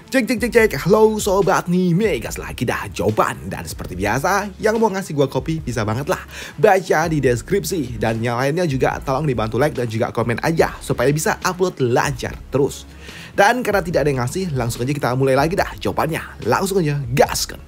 Cek cek cek cek, halo sobat nih, Megas lagi dah jawaban. Dan seperti biasa, yang mau ngasih gua kopi bisa banget lah baca di deskripsi. Dan yang lainnya juga tolong dibantu like dan juga komen aja supaya bisa upload lancar terus. Dan karena tidak ada yang ngasih, langsung aja kita mulai lagi dah jawabannya. Langsung aja gaskan.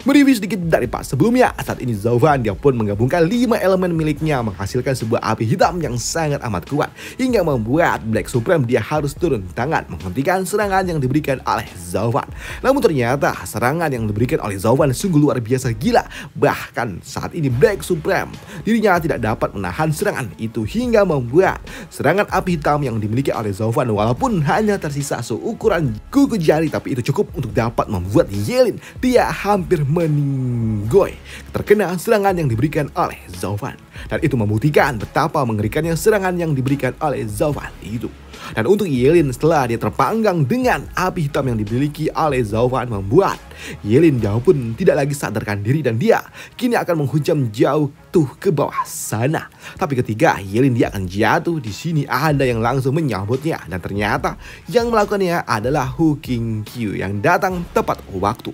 Mereview sedikit dari part sebelumnya, saat ini Zauvan dia pun menggabungkan 5 elemen miliknya menghasilkan sebuah api hitam yang sangat amat kuat hingga membuat Black Supreme dia harus turun tangan menghentikan serangan yang diberikan oleh Zauvan. Namun ternyata serangan yang diberikan oleh Zauvan sungguh luar biasa gila. Bahkan saat ini Black Supreme dirinya tidak dapat menahan serangan itu hingga membuat serangan api hitam yang dimiliki oleh Zauvan walaupun hanya tersisa seukuran kuku jari, tapi itu cukup untuk dapat membuat Yelin dia hampir meninggoy terkena serangan yang diberikan oleh Zauvan. Dan itu membuktikan betapa mengerikannya serangan yang diberikan oleh Zauvan itu. Dan untuk Yelin, setelah dia terpanggang dengan api hitam yang dimiliki oleh Zauvan, membuat Yelin dia pun tidak lagi sadarkan diri dan dia kini akan menghujam jauh tuh ke bawah sana. Tapi ketika Yelin dia akan jatuh, di sini ada yang langsung menyambutnya dan ternyata yang melakukannya adalah Hu Qingqiu yang datang tepat waktu.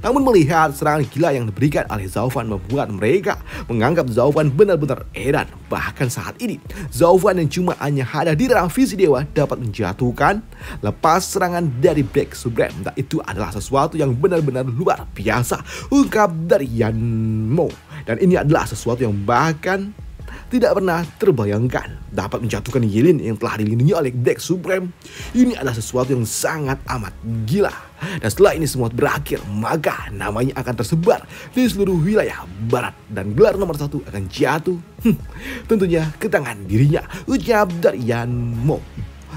Namun melihat serangan gila yang diberikan oleh Zauvan membuat mereka menganggap Zauvan benar-benar edan. Bahkan saat ini Zauvan yang cuma hanya ada di dalam visi dewa dapat menjatuhkan lepas serangan dari Black Supreme. Dan itu adalah sesuatu yang benar-benar luar biasa, ungkap dari Yanmo. Dan ini adalah sesuatu yang bahkan tidak pernah terbayangkan dapat menjatuhkan Yelin yang telah dilindungi oleh Black Supreme. Ini adalah sesuatu yang sangat amat gila. Dan setelah ini semua berakhir, maka namanya akan tersebar di seluruh wilayah barat dan gelar nomor 1 akan jatuh tentunya ke tangan dirinya, ucap dari Yanmo.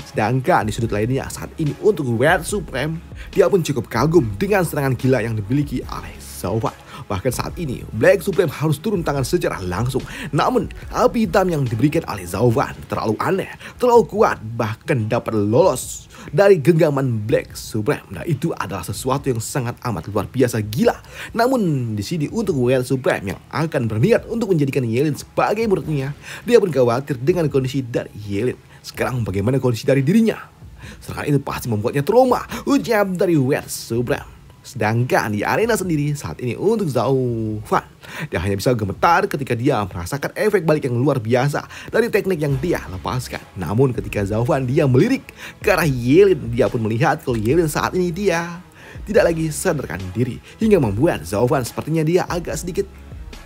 Sedangkan di sudut lainnya saat ini untuk Red Supreme, dia pun cukup kagum dengan serangan gila yang dimiliki oleh Zauvan. Bahkan saat ini Black Supreme harus turun tangan secara langsung. Namun api hitam yang diberikan oleh Zauvan terlalu aneh, terlalu kuat, bahkan dapat lolos dari genggaman Black Supreme. Nah, itu adalah sesuatu yang sangat amat luar biasa gila. Namun di sini untuk Red Supreme yang akan berniat untuk menjadikan Yelin sebagai muridnya, dia pun khawatir dengan kondisi dari Yelin. Sekarang bagaimana kondisi dari dirinya? Serangan itu pasti membuatnya trauma, ucap dari Red Supreme. Sedangkan di arena sendiri saat ini untuk Zauvan, dia hanya bisa gemetar ketika dia merasakan efek balik yang luar biasa dari teknik yang dia lepaskan. Namun ketika Zauvan dia melirik ke arah Yelin, dia pun melihat kalau Yelin saat ini dia tidak lagi sadarkan diri, hingga membuat Zauvan sepertinya dia agak sedikit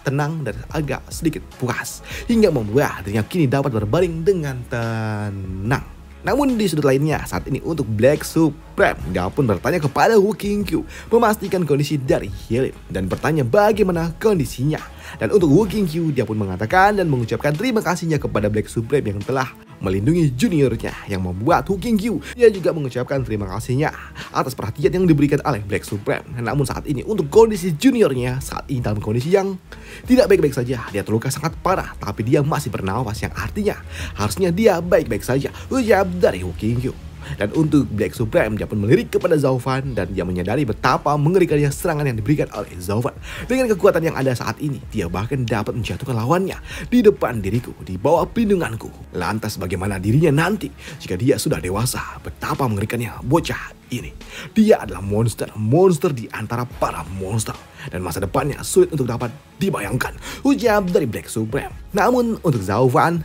tenang dan agak sedikit puas, hingga membuat dirinya kini dapat berbaring dengan tenang. Namun di sudut lainnya saat ini untuk Black Supreme, dia pun bertanya kepada Hu Qingqiu memastikan kondisi dari Yelin dan bertanya bagaimana kondisinya. Dan untuk Hu Qingqiu, dia pun mengatakan dan mengucapkan terima kasihnya kepada Black Supreme yang telah melindungi juniornya, yang membuat Hu Qingqiu dia juga mengucapkan terima kasihnya atas perhatian yang diberikan oleh Black Supreme. Namun saat ini untuk kondisi juniornya saat ini dalam kondisi yang tidak baik-baik saja. Dia terluka sangat parah, tapi dia masih bernapas, yang artinya harusnya dia baik-baik saja, ucap dari Hu Qingqiu. Dan untuk Black Supreme, dia pun melirik kepada Zauvan dan dia menyadari betapa mengerikannya serangan yang diberikan oleh Zauvan. Dengan kekuatan yang ada saat ini, dia bahkan dapat menjatuhkan lawannya di depan diriku, di bawah pelindunganku. Lantas bagaimana dirinya nanti jika dia sudah dewasa? Betapa mengerikannya bocah ini. Dia adalah monster di antara para monster, dan masa depannya sulit untuk dapat dibayangkan, ucap dari Black Supreme. Namun untuk Zauvan,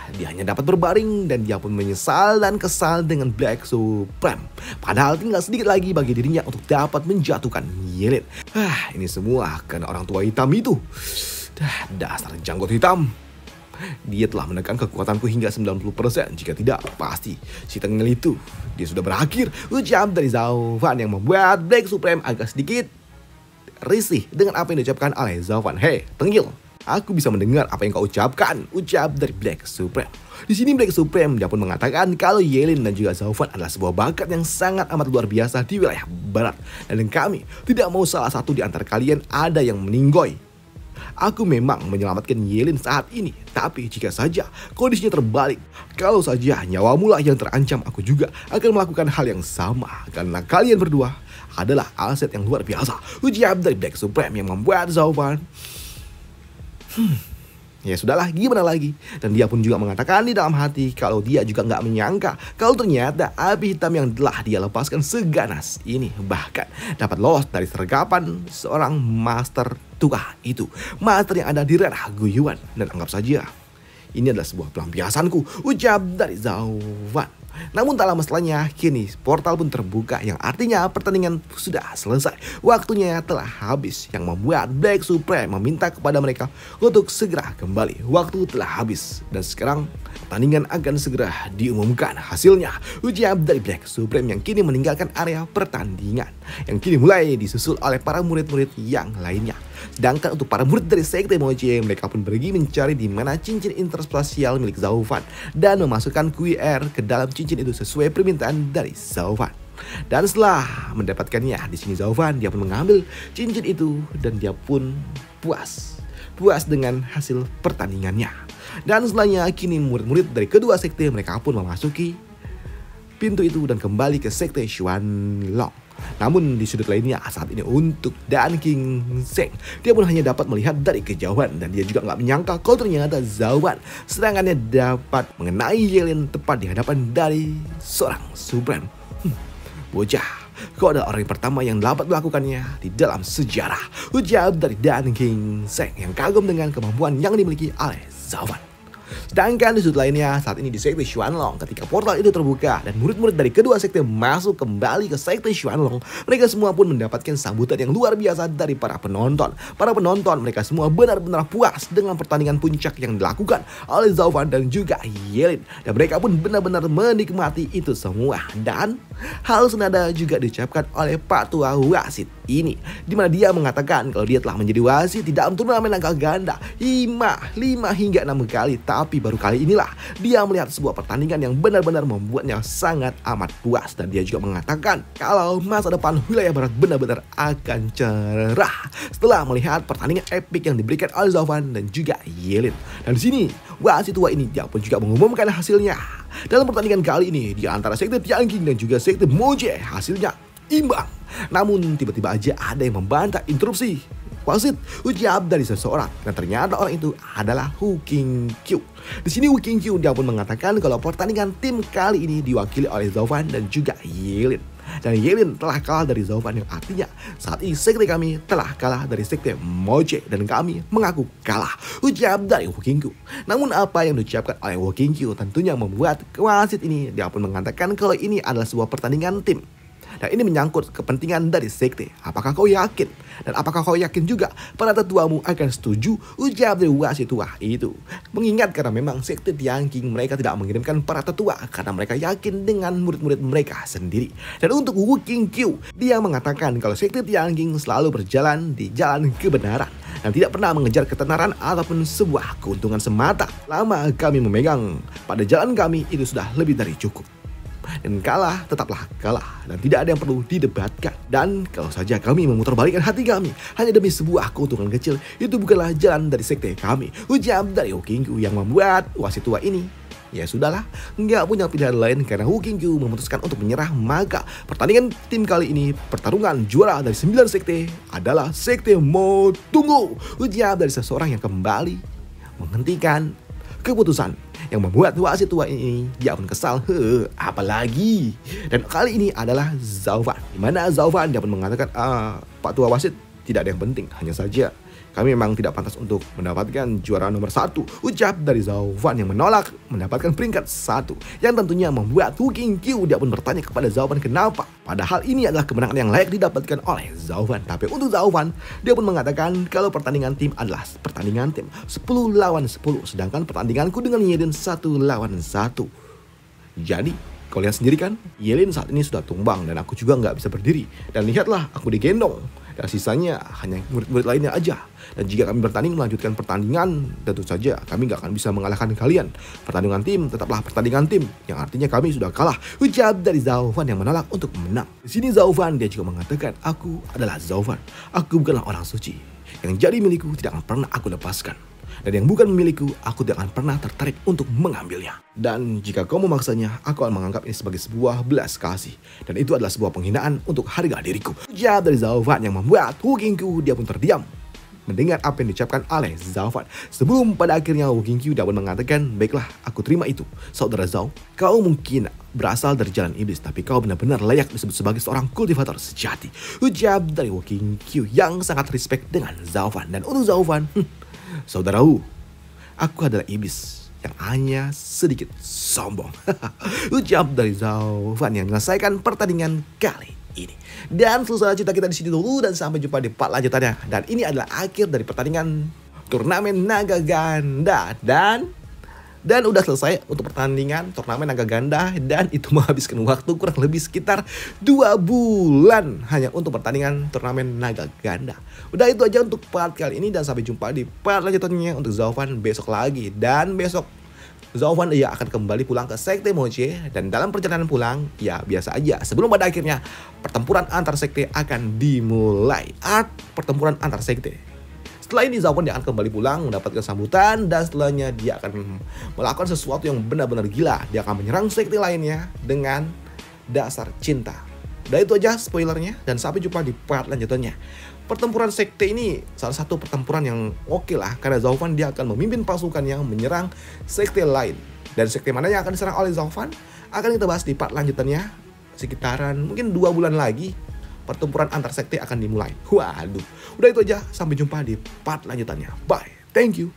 dia hanya dapat berbaring dan dia pun menyesal dan kesal dengan Black Supreme. Padahal tinggal sedikit lagi bagi dirinya untuk dapat menjatuhkan Yelin. Ini semua karena orang tua hitam itu. Dasar janggut hitam. Dia telah menekan kekuatanku hingga 90%. Jika tidak, pasti si tengil itu dia sudah berakhir, ucap dari Zauvan, yang membuat Black Supreme agak sedikit risih dengan apa yang diucapkan oleh Zauvan. Hei, tengil, aku bisa mendengar apa yang kau ucapkan, ucap dari Black Supreme. Di sini Black Supreme dia pun mengatakan kalau Yelin dan juga Zauvan adalah sebuah bakat yang sangat amat luar biasa di wilayah barat, dan kami tidak mau salah satu di antara kalian ada yang meninggoy. Aku memang menyelamatkan Yelin saat ini, tapi jika saja kondisinya terbalik, kalau saja nyawamu lah yang terancam, aku juga akan melakukan hal yang sama, karena kalian berdua adalah aset yang luar biasa, ucap dari Black Supreme, yang membuat Zauvan Ya sudahlah, gimana lagi? Dan dia pun juga mengatakan di dalam hati kalau dia juga nggak menyangka kalau ternyata api hitam yang telah dia lepaskan seganas ini bahkan dapat lolos dari sergapan seorang master tua itu. Master yang ada di ranah Guiyuan. Dan anggap saja ini adalah sebuah pelampiasanku, ucap dari Zhao Fan. Namun tak lama setelahnya, kini portal pun terbuka yang artinya pertandingan sudah selesai. Waktunya telah habis yang membuat Black Supreme meminta kepada mereka untuk segera kembali. Waktu telah habis dan sekarang pertandingan akan segera diumumkan hasilnya, ucap dari Black Supreme yang kini meninggalkan area pertandingan yang kini mulai disusul oleh para murid-murid yang lainnya. Sedangkan untuk para murid dari sekte Moche, mereka pun pergi mencari di mana cincin interspasial milik Zhao Fan dan memasukkan QR ke dalam cincin itu sesuai permintaan dari Zhao Fan. Dan setelah mendapatkannya di sini Zhao Fan, dia pun mengambil cincin itu dan dia pun puas dengan hasil pertandingannya. Dan setelahnya kini murid-murid dari kedua sekte mereka pun memasuki pintu itu dan kembali ke sekte Xuanlong. Namun di sudut lainnya saat ini untuk Dan King Seng, dia pun hanya dapat melihat dari kejauhan dan dia juga nggak menyangka kalau ternyata Zhao Fan serangannya dapat mengenai Yelin tepat di hadapan dari seorang Supreme. Bocah, kau adalah orang yang pertama yang dapat melakukannya di dalam sejarah, ucap dari Dan King Seng yang kagum dengan kemampuan yang dimiliki oleh Zhao Fan. Sedangkan di sudut lainnya saat ini di sekte Xuanlong, ketika portal itu terbuka dan murid-murid dari kedua sekte masuk kembali ke sekte Xuanlong, mereka semua pun mendapatkan sambutan yang luar biasa dari para penonton. Para penonton mereka semua benar-benar puas dengan pertandingan puncak yang dilakukan oleh Zhao Fan dan juga Yelin, dan mereka pun benar-benar menikmati itu semua. Dan hal senada juga diucapkan oleh Pak Tua wasit ini, di mana dia mengatakan kalau dia telah menjadi wasit di dalam turnamen angka ganda 5 hingga 6 kali. Tapi baru kali inilah dia melihat sebuah pertandingan yang benar-benar membuatnya sangat amat puas. Dan dia juga mengatakan kalau masa depan wilayah barat benar-benar akan cerah setelah melihat pertandingan epik yang diberikan oleh Zhao Fan dan juga Yelin. Dan di sini wasit tua ini dia pun juga mengumumkan hasilnya. Dalam pertandingan kali ini di antara sekte Tianqing dan juga sekte Moche, hasilnya imbang. Namun tiba-tiba aja ada yang membantah interupsi wasit, ucap dari seseorang, dan ternyata orang itu adalah Hu Qingqiu. Di sini Hu Qingqiu dia pun mengatakan kalau pertandingan tim kali ini diwakili oleh Zhao Fan dan juga Yelin. Dan Yelin telah kalah dari Zhao Fan yang artinya saat ini sekte kami telah kalah dari sekte Moche dan kami mengaku kalah, ucap dari Hu Qingqiu. Namun apa yang diucapkan oleh Hu Qingqiu tentunya membuat wasit ini dia pun mengatakan kalau ini adalah sebuah pertandingan tim. Dan ini menyangkut kepentingan dari sekte. Apakah kau yakin? Dan apakah kau yakin juga para tetuamu akan setuju? Ucap dari wasit tua itu. Mengingat karena memang sekte Tianqing mereka tidak mengirimkan para tetua karena mereka yakin dengan murid-murid mereka sendiri. Dan untuk Hu Qingqiu, dia mengatakan kalau sekte Tianqing selalu berjalan di jalan kebenaran dan tidak pernah mengejar ketenaran ataupun sebuah keuntungan semata. Lama kami memegang pada jalan kami itu sudah lebih dari cukup. Dan kalah tetaplah kalah dan tidak ada yang perlu didebatkan. Dan kalau saja kami memutarbalikkan hati kami hanya demi sebuah keuntungan kecil, itu bukanlah jalan dari sekte kami, ucap dari Hu Qingqiu yang membuat wasit tua ini ya sudahlah nggak punya pilihan lain karena Hu Qingqiu memutuskan untuk menyerah. Maka pertandingan tim kali ini pertarungan juara dari 9 sekte adalah sekte Motungo, ucap dari seseorang yang kembali menghentikan keputusan yang membuat wasit tua ini dia pun kesal. Apalagi. Dan kali ini adalah Zhao Fan, di mana Zhao Fan dia pun mengatakan Pak Tua wasit tidak ada yang penting, hanya saja kami memang tidak pantas untuk mendapatkan juara nomor 1, ucap dari Zhao Fan yang menolak mendapatkan peringkat 1, yang tentunya membuat Hu Qingqiu dia pun bertanya kepada Zhao Fan kenapa, padahal ini adalah kemenangan yang layak didapatkan oleh Zhao Fan. Tapi untuk Zhao Fan dia pun mengatakan kalau pertandingan tim adalah pertandingan tim 10 lawan 10, sedangkan pertandinganku dengan Yelin 1 lawan 1. Jadi kau lihat sendiri kan, Yelin saat ini sudah tumbang dan aku juga nggak bisa berdiri. Dan lihatlah aku digendong. Dan sisanya hanya murid-murid lainnya aja. Dan jika kami bertanding melanjutkan pertandingan, tentu saja kami nggak akan bisa mengalahkan kalian. Pertandingan tim tetaplah pertandingan tim, yang artinya kami sudah kalah, ucap dari Zhao Fan yang menolak untuk menang. Di sini Zhao Fan dia juga mengatakan aku adalah Zhao Fan. Aku bukanlah orang suci. Yang jadi milikku tidak akan pernah aku lepaskan. Dan yang bukan milikku, aku tidak akan pernah tertarik untuk mengambilnya. Dan jika kau memaksanya, aku akan menganggap ini sebagai sebuah belas kasih. Dan itu adalah sebuah penghinaan untuk harga diriku, ucap dari Zhao Fan yang membuat Hu Qingqiu dia pun terdiam. mendengar apa yang diucapkan oleh Zhao Fan. Sebelum pada akhirnya Wu Qingqiu dapat mengatakan, baiklah, aku terima itu. Saudara Zhao, kau mungkin berasal dari jalan iblis, tapi kau benar-benar layak disebut sebagai seorang kultivator sejati. Ucap dari Wu Qingqiu yang sangat respect dengan Zhao Fan. Dan untuk Zhao Fan, saudara Wu, aku adalah iblis yang hanya sedikit sombong. Ucap dari Zhao Fan yang menyelesaikan pertandingan kali ini. Dan selesai cerita kita di sini dulu dan sampai jumpa di part lanjutannya. Dan ini adalah akhir dari pertandingan turnamen naga ganda dan udah selesai untuk pertandingan turnamen naga ganda, dan itu menghabiskan waktu kurang lebih sekitar 2 bulan hanya untuk pertandingan turnamen naga ganda. Udah itu aja untuk part kali ini dan sampai jumpa di part lanjutannya untuk Zhao Fan besok lagi. Dan besok Zhao Fan ia akan kembali pulang ke Sekte Moche, dan dalam perjalanan pulang ya biasa aja sebelum pada akhirnya pertempuran antar sekte akan dimulai. Pertempuran antar sekte. Setelah ini Zhao Fan dia akan kembali pulang mendapatkan sambutan, dan setelahnya dia akan melakukan sesuatu yang benar-benar gila. Dia akan menyerang sekte lainnya dengan dasar cinta. Udah itu aja spoilernya, dan sampai jumpa di part lanjutannya. Pertempuran sekte ini salah satu pertempuran yang oke lah, karena Zhao Fan dia akan memimpin pasukan yang menyerang sekte lain. Dan sekte mana yang akan diserang oleh Zhao Fan akan kita bahas di part lanjutannya. Sekitaran mungkin 2 bulan lagi pertempuran antar sekte akan dimulai. Waduh, udah itu aja, sampai jumpa di part lanjutannya. Bye, thank you.